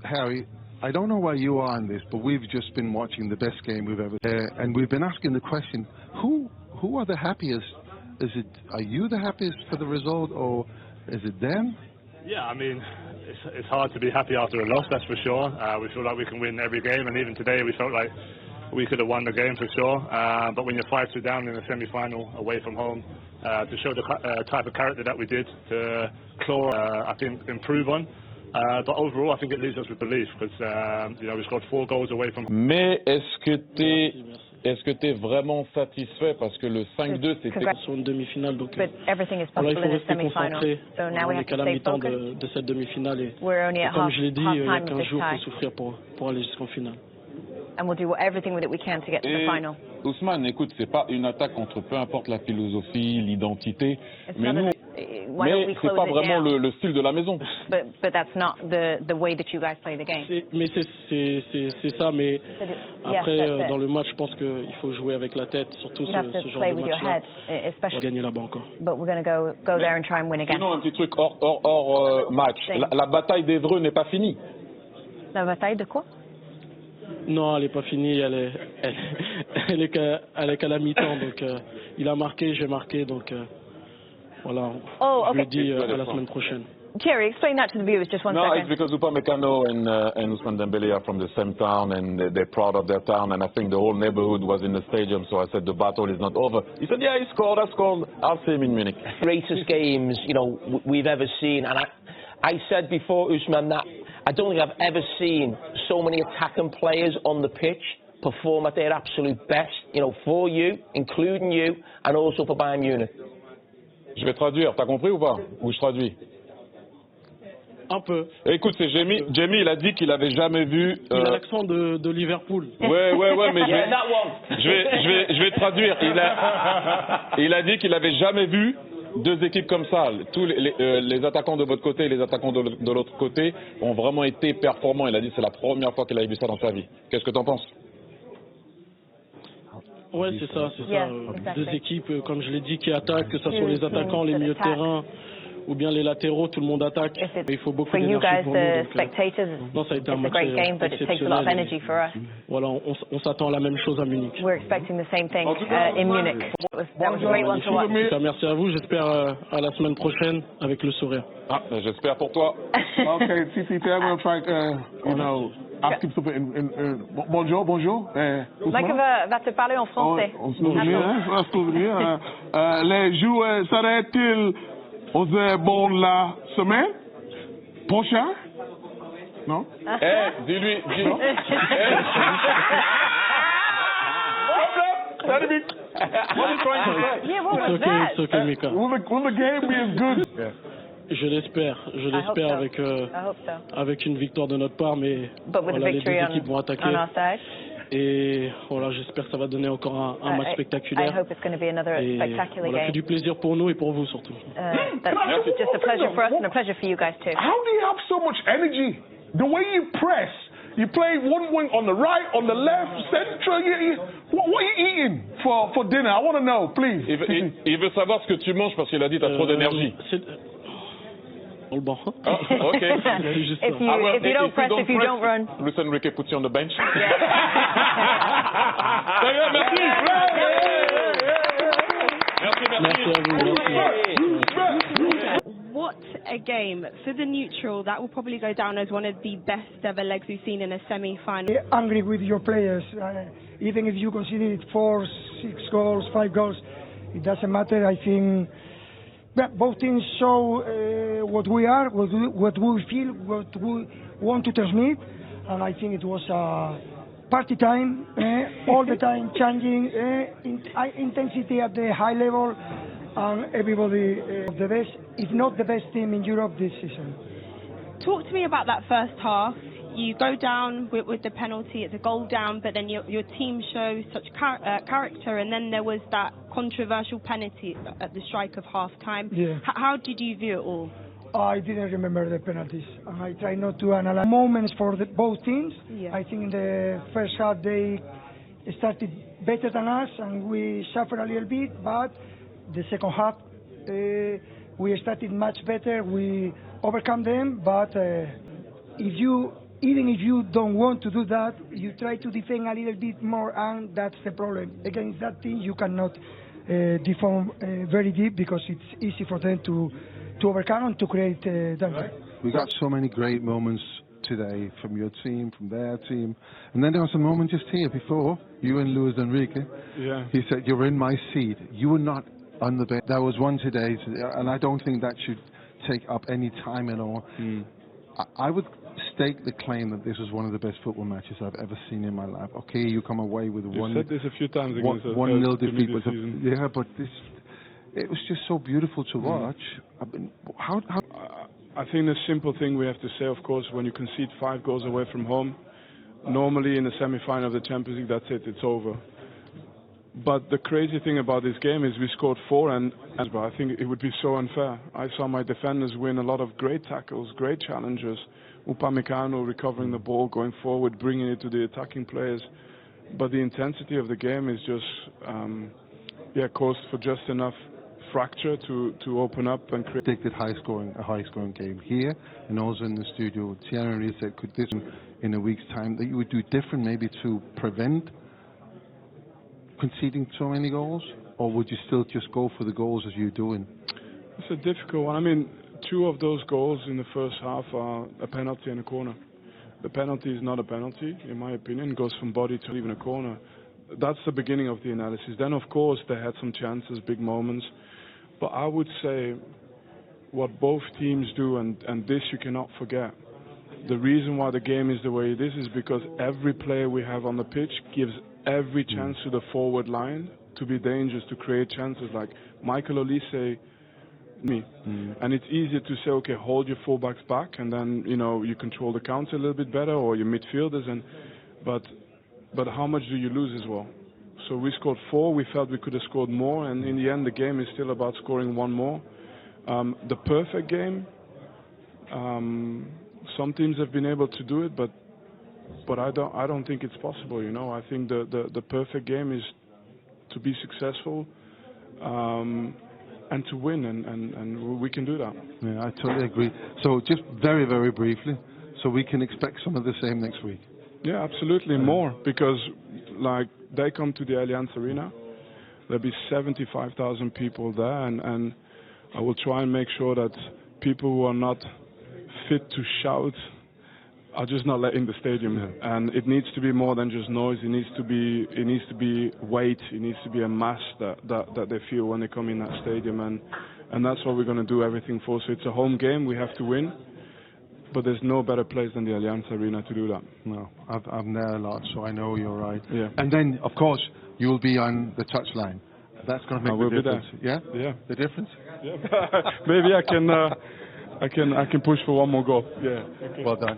Harry, I don't know where you are on this, but we've just been watching the best game we've ever seen, and we've been asking the question: who are the happiest? Are you the happiest for the result, or is it them? Yeah, I mean, it's hard to be happy after a loss, that's for sure. We feel like we can win every game, and even today we felt like we could have won the game for sure. But when you're 5-2 down in a semi-final away from home, to show the type of character that we did, to claw, I think, improve on. But overall, I think it leaves us with belief because we scored 4 goals away from home. Mais est-ce que tu es vraiment satisfait parce que le 5-2 c'était sur une demi-finale, donc But everything is voilà, possible il faut in a rester semi-final. concentré. So now we On have est qu'à to la stay mi-temps focused. de cette demi-finale et We're only at comme je l'ai dit, il y a half-time of 15 this jours tie. pour souffrir pour aller jusqu'en finale. And we'll do everything that we can to get to the final. Ousmane, écoute, c'est pas une attaque contre peu importe la philosophie, l'identité, mais nous, mais c'est pas vraiment le style de la maison. But that's not the way that you guys play the game. Mais c'est ça, mais après dans le match, je pense qu'il faut jouer avec la tête, surtout ce genre de match-là. On va gagner là-bas encore. But we're going to go there and try and win again. Sinon, un petit truc hors match. La bataille d'Evreux n'est pas finie. La bataille de quoi? Non, elle n'est pas finie, elle est qu'à la mi-temps, donc il a marqué, j'ai marqué, donc voilà, je le dis à la semaine prochaine. Thierry, explain that to the viewers just one second. No, it's because Upamecano and Ousmane Dembele are from the same town and they're proud of their town, and I think the whole neighborhood was in the stadium, so I said the battle is not over. He said, yeah, he scored, I scored, I'll see him in Munich. Greatest games, we've ever seen, and I said before, Ousmane, that I don't think I've ever seen so many attacking players on the pitch perform at their absolute best, for you, including you, and also for Bayern Munich. Je vais traduire, t'as compris ou pas? Ou je traduis? Un peu. Écoute, c'est Jamie, il a dit qu'il avait jamais vu... Il a l'accent de Liverpool. Ouais, mais je vais traduire. Il a dit qu'il avait jamais vu 2 équipes comme ça. Tous les attaquants de votre côté et les attaquants de l'autre côté ont vraiment été performants. Il a dit que c'est la première fois qu'il avait vu ça dans sa vie. Qu'est-ce que t'en penses? Ouais, c'est ça. Exactly. 2 équipes, comme je l'ai dit, qui attaquent, que ce soit les attaquants, les milieux de terrain, ou bien les latéraux, tout le monde attaque. Il faut beaucoup d'énergie pour nous. Donc, ça a été un match exceptionnel. Voilà, on s'attend à la même chose à Munich. We're expecting the same thing in Munich. That was a great one to watch. Merci à vous. J'espère à la semaine prochaine avec le sourire. J'espère pour toi. Okay, Titi, I'm going to try, ask him something bonjour. Mike va te parler en français. On se souvient, les joueurs s'arrêtent-ils aux bons la semaine prochaine? Non? Dis-lui. What are you trying to say? Yeah, what was that? It's okay, Mika. Will the game be as good? Yeah. Je l'espère avec une victoire de notre part, mais voilà, les 2 équipes vont attaquer. Et voilà, j'espère que ça va donner encore un match spectaculaire. Et voilà, que du plaisir pour nous et pour vous surtout. That's just a pleasure for us and a pleasure for you guys too. How do you have so much energy? The way you press, you play one wing on the right, on the left, central. What are you eating for dinner? I want to know, please. Il veut savoir ce que tu manges parce qu'il a dit t'as trop d'énergie. Dans le banc. Ok. If you don't press, if you don't run. Luis Enrique puts you on the bench. Merci. What a game. For the neutral, that will probably go down as one of the best ever legs we've seen in a semi-final. Angry with your players. Even if you consider it 4, 6 goals, 5 goals, it doesn't matter. I think both teams show what we are, what we feel, what we want to transmit, and I think it was party time, all the time changing, intensity at the high level, and everybody the best, if not the best team in Europe this season. Talk to me about that first half. You go down with the penalty, it's a goal down, but then your team shows such character, and then there was that controversial penalty at the strike of half-time. Yeah. How did you view it all? I didn't remember the penalties, and I try not to analyze moments for both teams. Yeah. I think in the first half they started better than us, and we suffered a little bit, but the second half we started much better. We overcome them, but if you even if you don't want to do that, you try to defend a little bit more, and that's the problem. Against that team, you cannot defend very deep because it's easy for them to overcome and to create danger. We got so many great moments today from your team, from their team, and then there was a moment just here before you and Luis Enrique. Yeah. He said, "You're in my seat." You were not on the bench. There was one today, and I don't think that should take up any time at all. I would stake the claim that this was one of the best football matches I've ever seen in my life. Okay, you come away with You said this a few times against us. 1-0 defeat, yeah, but it was just so beautiful to watch. I mean, how I think the simple thing we have to say, of course, when you concede 5 goals away from home, normally in the semi-final of the Champions League, that's it, it's over. But the crazy thing about this game is we scored 4, and I think it would be so unfair. I saw my defenders win a lot of great tackles, great challenges. Upamecano recovering the ball, going forward, bringing it to the attacking players. But the intensity of the game is just, caused for just enough fracture to open up and create. Predicted a high-scoring game here, and also in the studio. Thierry Henry said, could this in a week's time that you would do different, maybe to prevent conceding so many goals, or would you still just go for the goals as you're doing? It's a difficult one. I mean, 2 of those goals in the first half are a penalty and a corner. The penalty is not a penalty, in my opinion. It goes from body to even a corner. That's the beginning of the analysis. Then, of course, they had some chances, big moments. But I would say what both teams do, and this you cannot forget, the reason why the game is the way it is because every player we have on the pitch gives every chance to the forward line to be dangerous, to create chances. Like Michael Olise, me. And it's easier to say, okay, hold your fullbacks back, and then you control the counter a little bit better, or your midfielders. But how much do you lose as well? So we scored 4. We felt we could have scored more, and in the end, the game is still about scoring 1 more. The perfect game. Some teams have been able to do it, but I don't think it's possible. I think the perfect game is to be successful. And to win, and we can do that. Yeah, I totally agree. So just very, very briefly, so we can expect some of the same next week. Yeah, absolutely, more, because like they come to the Allianz Arena, there'll be 75,000 people there, and I will try and make sure that people who are not fit to shout are just not let in the stadium. Yeah. And it needs to be more than just noise. It needs to be weight. It needs to be a mass that they feel when they come in that stadium, and that's what we're going to do everything for. So it's a home game. We have to win, but there's no better place than the Allianz Arena to do that. No, I'm there a lot, so I know you're right. Yeah. And then, of course, you'll be on the touchline. That's going to make the difference. Yeah. Yeah. The difference. Yeah. Maybe I can push for 1 more goal. Yeah. Okay. Well done.